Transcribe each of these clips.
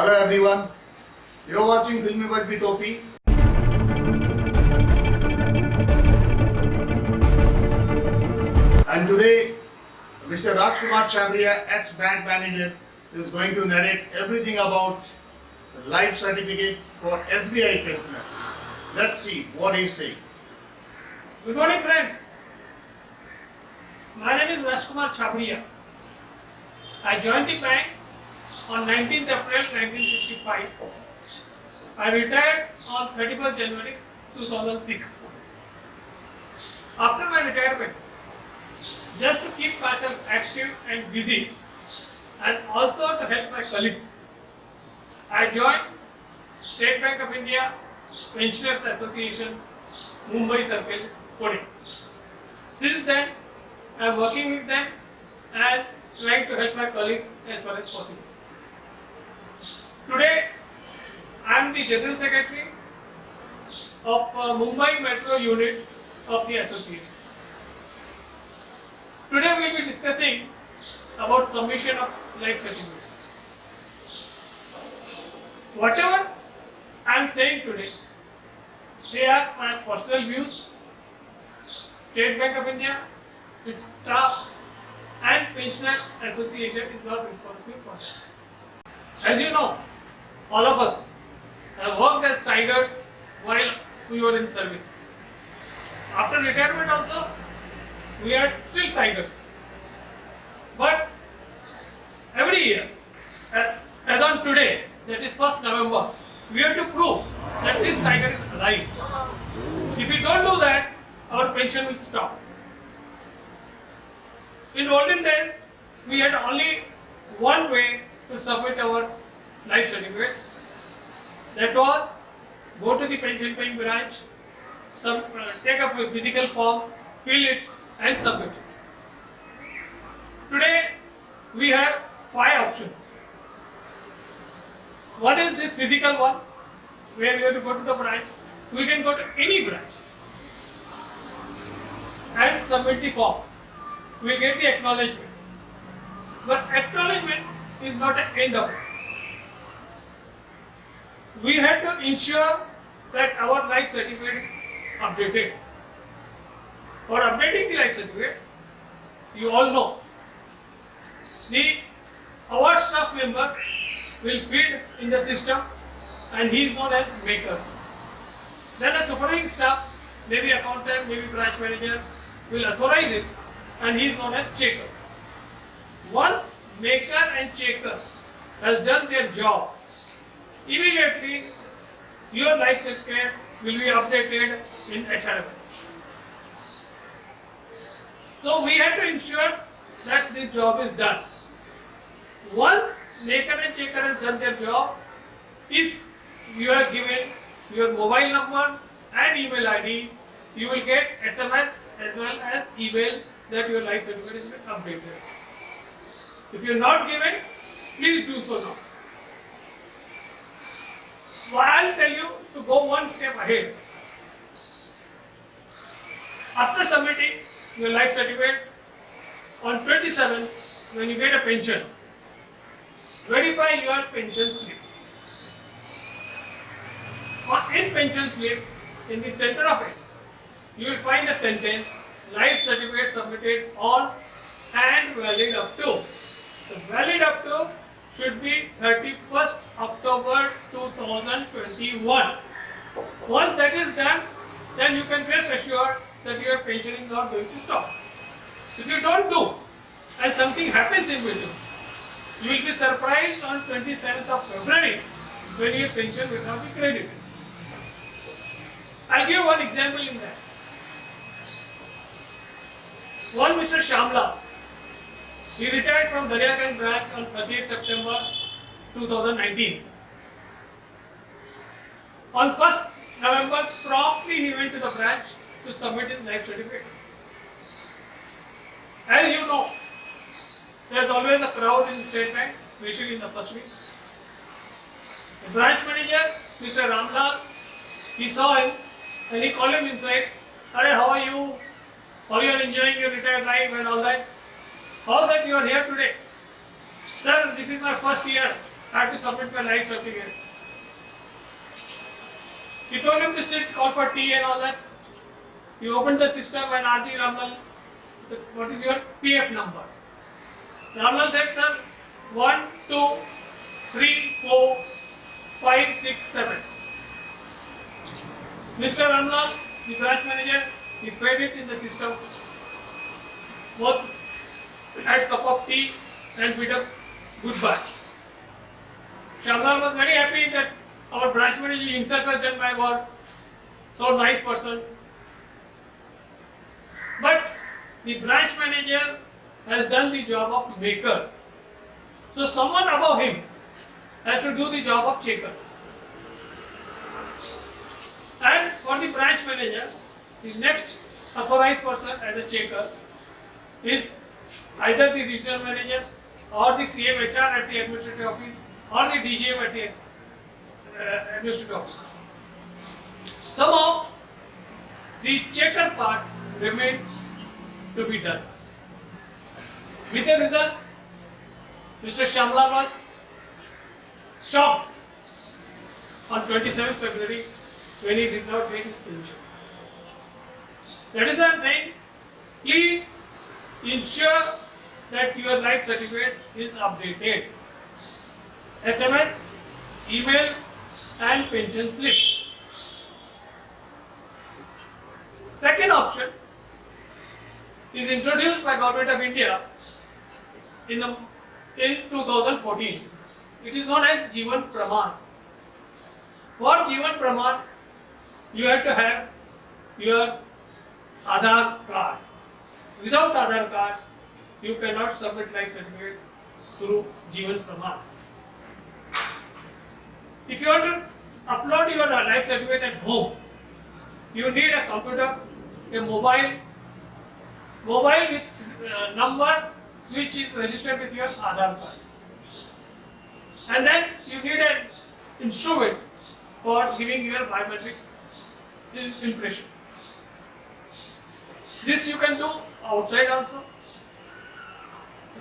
Hello everyone, you're watching Filmy World with OP. And today, Mr. Rajkumar Chabria, ex-bank manager, is going to narrate everything about life certificate for SBI pensioners. Let's see what he's saying. Good morning, friends. My name is Rajkumar Chabria. I joined the bank on 19th April 1965. I retired on 31st January 2006. After my retirement, just to keep myself active and busy and also to help my colleagues, I joined State Bank of India Pensioners Association, Mumbai Circle, Pune. Since then, I am working with them and trying to help my colleagues as far as possible. Today, I am the General Secretary of Mumbai Metro Unit of the Association. Today we will be discussing about submission of life certificate. Whatever I am saying today, they are my personal views. State Bank of India, its staff and Pensioner Association is not responsible for that. As you know, all of us have worked as tigers while we were in service. After retirement also, we are still tigers. But every year, as on today, that is 1st November, we have to prove that this tiger is alive. If we don't do that, our pension will stop. In olden days, we had only one way to submit our life certificate. That was go to the pension paying branch, take up a physical form, fill it and submit it. Today we have 5 options. What is this physical one? Where we have to go to the branch. We can go to any branch and submit the form. We will get the acknowledgement. But acknowledgement is not the end of it. We have to ensure that our life certificate is updated. For updating the life certificate, you all know, our staff member will feed in the system and he is known as maker. Then a supervising staff, maybe accountant, maybe branch manager, will authorize it and he is known as checker. Once maker and checker has done their job, immediately your life certificate will be updated in HRMS. So we have to ensure that this job is done. Once maker and checker has done their job, if you are given your mobile number and email ID, you will get SMS as well as email that your life certificate has been updated. If you are not given, please do so now. So I will tell you to go one step ahead. After submitting your life certificate, on 27th, when you get a pension, verify your pension slip. In pension slip, in the center of it, you will find a sentence, life certificate submitted on and valid up to. The valid up to should be 31st October 2021. Once that is done, then you can rest assured that your pension is not going to stop. If you don't do and something happens in between, you will be surprised on 27th of February when your pension will not be credited. I'll give one example in that. One Mr. Shamla, he retired from Daryaganj branch on 30th September 2019. On 1st November, promptly he went to the branch to submit his life certificate. As you know, there is always a crowd in the State Bank, especially in the first week. The branch manager, Mr. Ramlal, he saw him and he called him inside. Hey, how are you? How you are enjoying your retired life and all that? How that you are here today? Sir, this is my first year. I have to submit my life certificate. He told him to sit, call for tea and all that. He opened the system and asked Ramlal, what is your PF number? Ramlal said, sir, 1, 2, 3, 4, 5, 6, 7. Mr. Ramlal, the branch manager, he paid it in the system. Both had a cup of tea and bid a goodbye. Shamlal was very happy that our branch manager himself has done my work. So nice person. But the branch manager has done the job of maker. So someone above him has to do the job of checker. And for the branch manager, the next authorized person as a checker is either the regional manager or the CMHR at the administrative office or the DGM at the administrative office. Somehow, the checker part remains to be done. With the result, Mr. Shamla was shocked on 27th February when he did not take his pension. That is why I am saying, please ensure that your life certificate is updated. SMS, email and pension slip. Second option is introduced by Government of India in 2014. It is known as Jeevan Praman. For Jeevan Praman, you have to have your Aadhaar card. Without Aadhaar card, you cannot submit life certificate through Jeevan Praman. If you want to upload your life certificate at home, you need a computer, a mobile with number which is registered with your Aadhaar card. And then you need an instrument for giving your biometric impression. This you can do outside also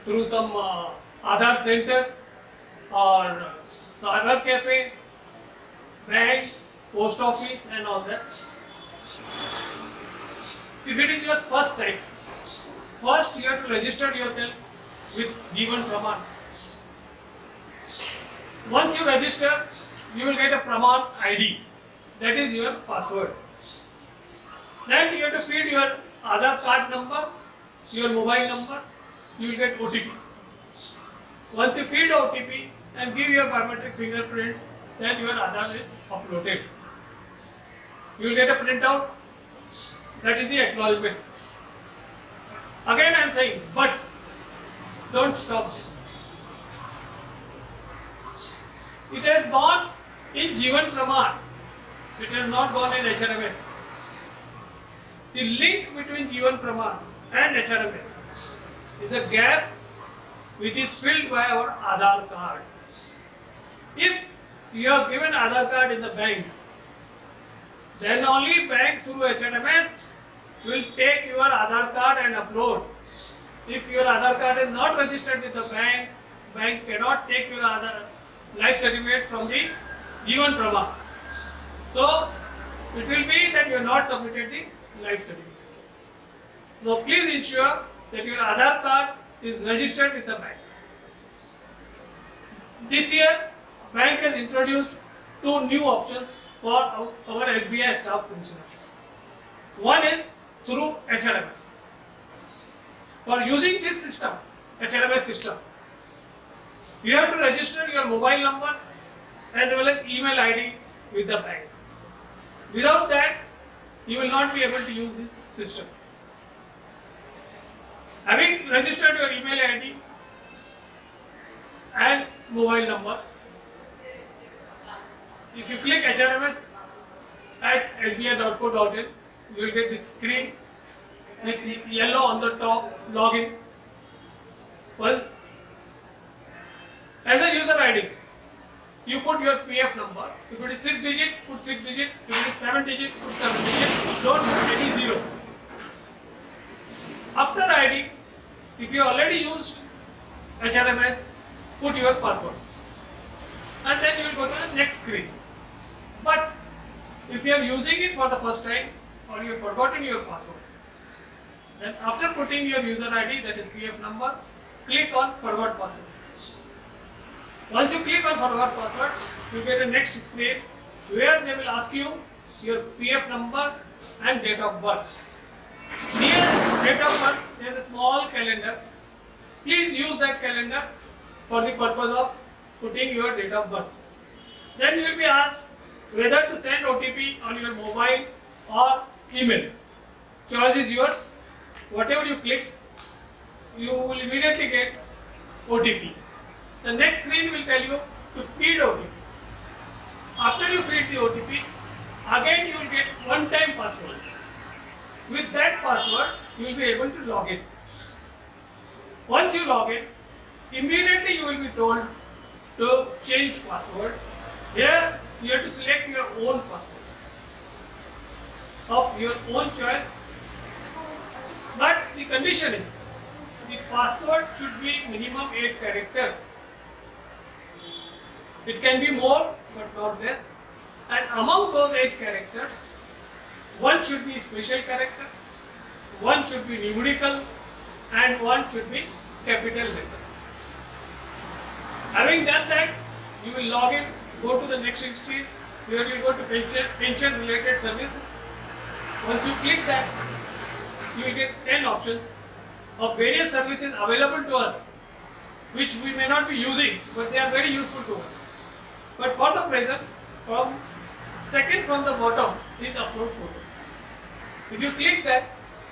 through some Aadhaar center or cyber cafe, bank, post office and all that. If it is your first time, first you have to register yourself with Jeevan Praman. Once you register, you will get a Praman ID. That is your password. Then you have to feed your Aadhaar card number, your mobile number, you will get OTP. Once you feed OTP and give your biometric fingerprints, then your Aadhaar is uploaded. You will get a printout. That is the acknowledgement. Again I am saying, but don't stop. It has gone in Jeevan Praman. It has not gone in HRMS. The link between Jeevan Praman and HRMS is a gap which is filled by our Aadhaar card. If you have given Aadhaar card in the bank, then only bank through HRMS will take your Aadhaar card and upload. If your Aadhaar card is not registered with the bank, bank cannot take your Aadhaar life certificate from the Jeevan Praman. So it will be that you have not submitted the life certificate. Now please ensure that your Aadhaar card is registered with the bank. This year, bank has introduced two new options for our SBI staff pensioners. One is through HRMS. For using this system, HRMS system, you have to register your mobile number as well as email ID with the bank. Without that, you will not be able to use this system. Having registered your email ID and mobile number, if you click HRMS at sbi.co.in, you will get this screen with yellow on the top, login. Well, as a user ID, you put your PF number. If it is 6 digit, put 6 digit. If it is 7 digit, put 7 digit. Don't put any zero. After ID, if you already used HRMS, put your password. and then you will go to the next screen. But if you are using it for the first time or you have forgotten your password, then after putting your user ID, that is PF number, click on forgot password. Once you click on forgot password, you get a next screen where they will ask you your PF number and date of birth. Near date of birth, there is a small calendar. Please use that calendar for the purpose of putting your date of birth. Then you will be asked whether to send OTP on your mobile or email. Choice is yours. Whatever you click, you will immediately get OTP. The next screen will tell you to feed OTP. After you feed the OTP, again you will get one-time password. With that password, you will be able to log in. Once you log in, immediately you will be told to change password. Here you have to select your own password of your own choice. But the condition is the password should be minimum 8 characters. It can be more but not less. And among those 8 characters, one should be special character, one should be numerical, and one should be capital letter. Having done that, you will log in, go to the next screen, where you will go to pension related services. Once you click that, you will get 10 options of various services available to us, which we may not be using, but they are very useful to us. But for the present, second from the bottom is upload photo. If you click that,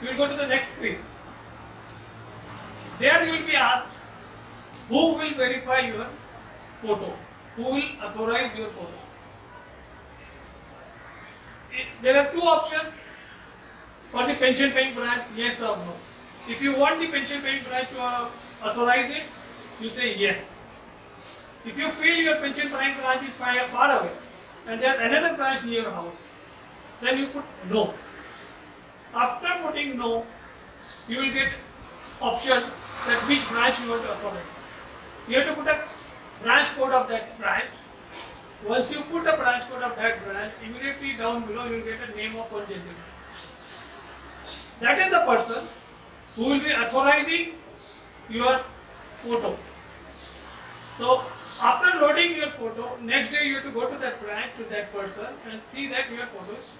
you will go to the next screen. There you will be asked who will verify your photo, who will authorize your photo. There are two options for the pension paying branch, yes or no. If you want the pension paying branch to authorize it, you say yes. If you feel your pension paying branch is far away and there is another branch near your house, then you put no. After putting no, you will get option that which branch you want to authorize. You have to put a branch code of that branch. Once you put a branch code of that branch, immediately down below you will get a name of one gentleman. That is the person who will be authorizing your photo. So after loading your photo, next day you have to go to that branch, to that person and see that your photo is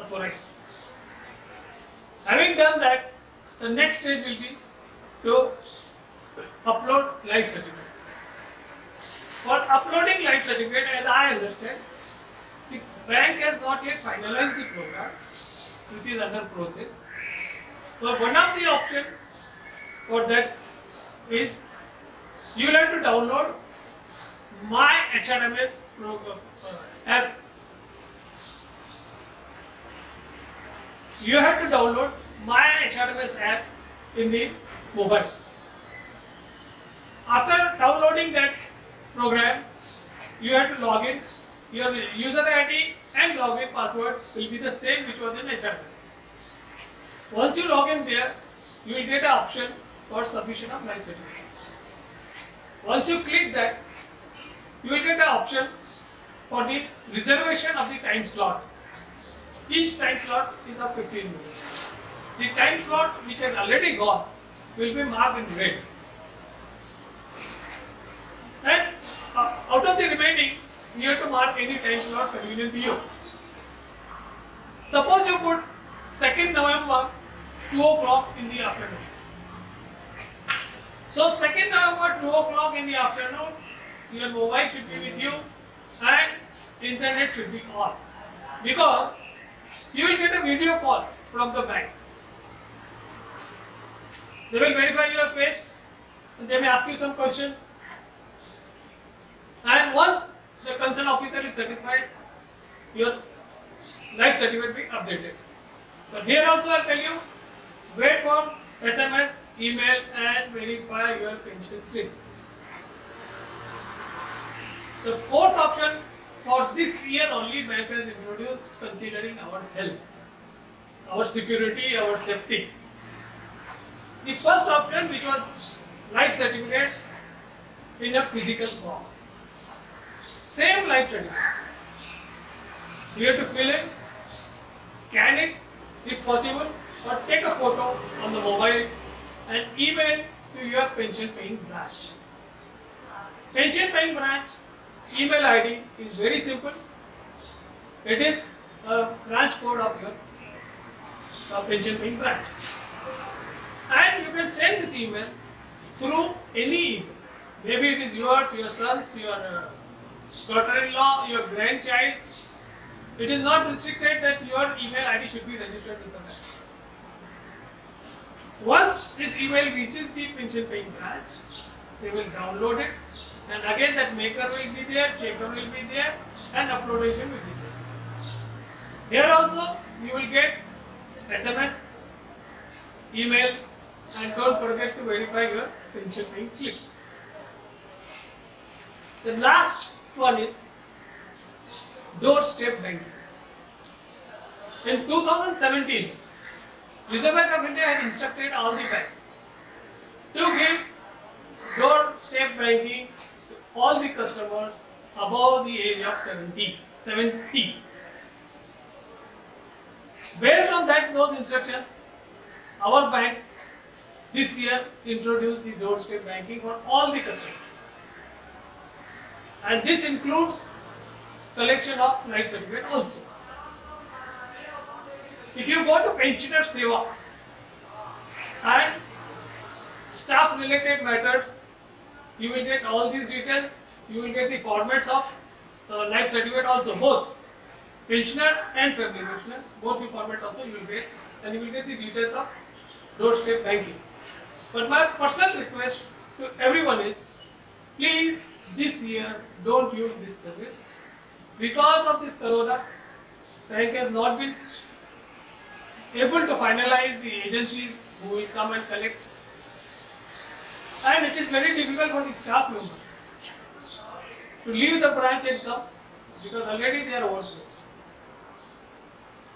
authorized. Having done that, the next stage will be to upload life certificate. For uploading life certificate, as I understand, the bank has not yet finalized the program, which is under process. So one of the options for that is you will have to download My HRMS program app. You have to download My HRMS app in the mobile. After downloading that program, you have to log in. Your user ID and login password will be the same which was in HRMS. Once you log in there, you will get an option for submission of life certificate. Once you click that, you will get an option for the reservation of the time slot. Each time slot is of 15 minutes. The time slot which has already gone will be marked in red. And out of the remaining, you have to mark any time slot convenient to you. Suppose you put 2nd November, 2 o'clock in the afternoon. So 2nd November, 2 o'clock in the afternoon, your mobile should be with you and internet should be on. Because you will get a video call from the bank. They will verify your face and they may ask you some questions. And once the concerned officer is satisfied, your life certificate will be updated. But here also I will tell you, wait for SMS, email and verify your pension slip. The fourth option for this year only bank has introduced, considering our health, our security, our safety. The first option, which was life certificate in a physical form. Same life certificate. You have to fill in, scan it if possible, or take a photo on the mobile and email to your pension paying branch. Pension paying branch email ID is very simple. It is a branch code of your pension paying branch. And you can send this email through any email. Maybe it is yours, your son's, your daughter-in-law, your grandchild. It is not restricted that your email ID should be registered with the bank. Once this email reaches the pension paying branch, they will download it, and again that maker will be there, checker will be there, and uploadation will be there. Here also you will get SMS, email, and don't forget to verify your pension paying slip. The last one is doorstep banking. In 2017, Reserve Bank of India has instructed all the banks to give doorstep banking to all the customers above the age of 70. Based on those instructions, our bank this year introduced the doorstep banking for all the customers. And this includes collection of life certificate also. If you go to Pensioner Seva and staff related matters, you will get all these details. You will get the formats of life certificate also, both pensioner and family pensioner, both the formats also you will get, and you will get the details of doorstep banking. But my personal request to everyone is, please this year don't use this service. Because of this corona, bank has not been able to finalize the agencies who will come and collect, and it is very difficult for the staff members to leave the branch and come because already they are overstressed.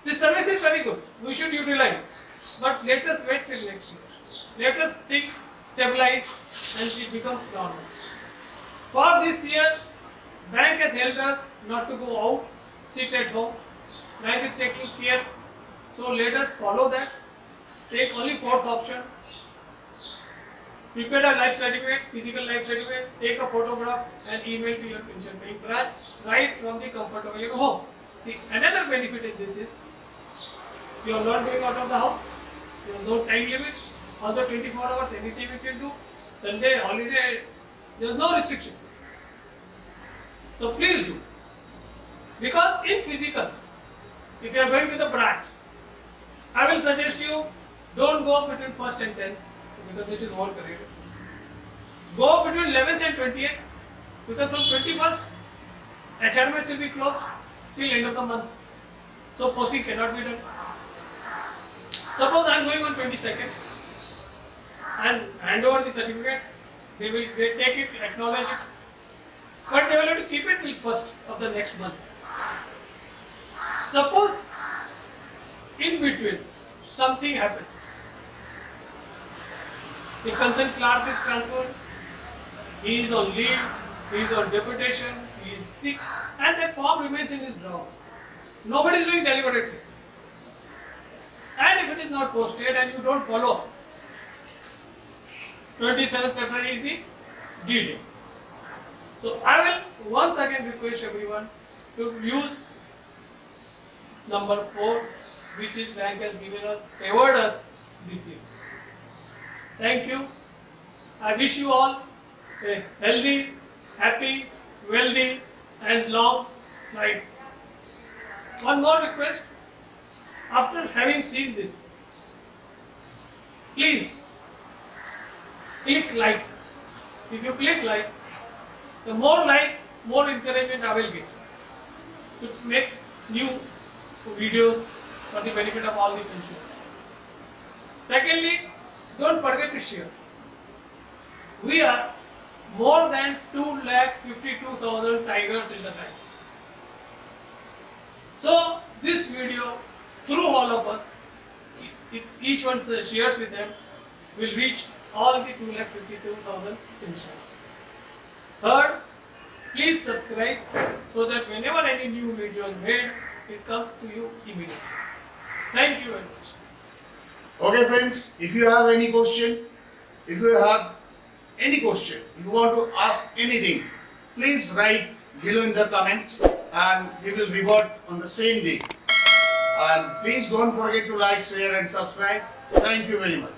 This service is very good. We should utilize, but let us wait till next year. Let us think, stabilize, and it becomes normal. For this year, bank has helped us not to go out, sit at home. Bank is taking care. So let us follow that. Take only fourth option. Prepare a life certificate, physical life certificate, take a photograph and email to your pension paying branch right from the comfort of your home. Another benefit in this is you are not going out of the house, you have no time limit, although 24 hours anything you can do, Sunday, holiday, there is no restriction. So please do. Because in physical, if you are going to the branch, I will suggest you don't go between 1st and 10th because it is more career. Go between 11th and 20th because from 21st, HRMS will be closed till end of the month. So posting cannot be done. Suppose I am going on 22nd and hand over the certificate, they take it, acknowledge it, but they will have to keep it till 1st of the next month. Suppose in between something happens, the concerned clerk is transferred, he is on leave, he is on deputation, he is sick, and that form remains in his drawer. Nobody is doing deliberately. And if it is not posted and you don't follow, 27th February is the D-Day. So I will once again request everyone to use number 4, which is bank has given us, favored us this year. Thank you. I wish you all a healthy, happy, wealthy and long life. One more request. After having seen this, please click like. If you click like, the more like, more encouragement I will get to make new videos for the benefit of all the consumers. Secondly, don't forget to share. We are more than 2,52,000 tigers in the bank. So this video, through all of us, if each one shares with them, will reach all the 2,52,000 pensioners. Third, Please subscribe so that whenever any new video is made, it comes to you immediately. Thank you very much. Okay friends, if you have any question, if you want to ask anything, please write below in the comment and we will revert on the same day. And please don't forget to like, share and subscribe. Thank you very much.